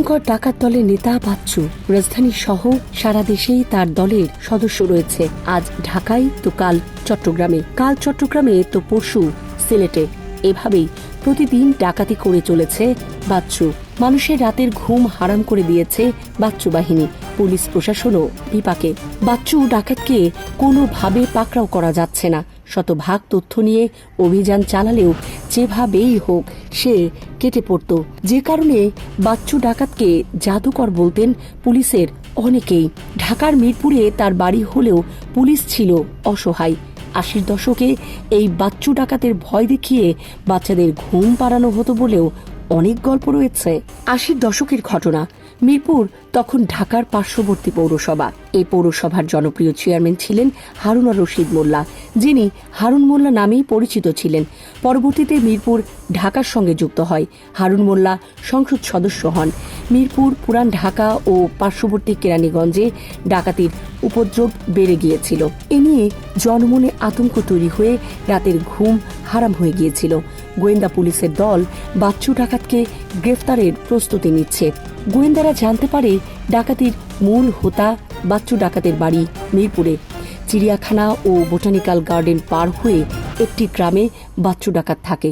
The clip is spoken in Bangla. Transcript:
ভয়ঙ্কর ডাকাত দলের নেতা বাচ্চু। রাজধানী সহ সারা দেশেই তার দলের সদস্য রয়েছে। আজ ঢাকায় তো কাল চট্টগ্রামে তো পরশু সিলেটে। এভাবেই প্রতিদিন ডাকাতি করে চলেছে বাচ্চু। মানুষের রাতের ঘুম হারাম করে দিয়েছে বাচ্চু বাহিনী। পুলিশ প্রশাসনও বিপাকে। বাচ্চু ডাকাতকে কোনোভাবে পাকড়াও করা যাচ্ছে না। শতভাগ তথ্য নিয়ে অভিযান চালালেও যেভাবেই হোক সে কেটে পড়ত। যে কারণে বাচ্চু ডাকাতকে জাদুকর বলতেন পুলিশের অনেকেই। ঢাকার মিরপুরে তার বাড়ি হলেও পুলিশ ছিল অসহায়। ৮০ দশকে এই বাচ্চু ডাকাতের ভয় দেখিয়ে বাচ্চাদের ঘুম পাড়ানো হতো বলেও অনেক গল্প রয়েছে। ৮০ দশকের ঘটনা। মিরপুর তখন ঢাকার পার্শ্ববর্তী পৌরসভা। এই পৌরসভার জনপ্রিয় চেয়ারম্যান ছিলেন হারুন রশিদ মোল্লা, যিনি হারুন মোল্লা নামেই পরিচিত ছিলেন। পরবর্তীতে মিরপুর ঢাকার সঙ্গে যুক্ত হয়। হারুন মোল্লা সংসদ সদস্য হন। মিরপুর, পুরান ঢাকা ও পার্শ্ববর্তী কেরানীগঞ্জে ডাকাতির উপদ্রব বেড়ে গিয়েছিল। এ নিয়ে জনমনে আতঙ্ক তৈরি হয়ে রাতের ঘুম হারাম হয়ে গিয়েছিল। গোয়েন্দা পুলিশের দল বাচ্চু ডাকাতকে গ্রেফতারের প্রস্তুতি নিচ্ছে। গোয়েন্দারা জানতে পারে ডাকাতির মূল হোতা বাচ্চু ডাকাতের বাড়ি মিরপুরে। চিড়িয়াখানা ও বোটানিক্যাল গার্ডেন পার হয়ে একটি গ্রামে বাচ্চু ডাকাত থাকে।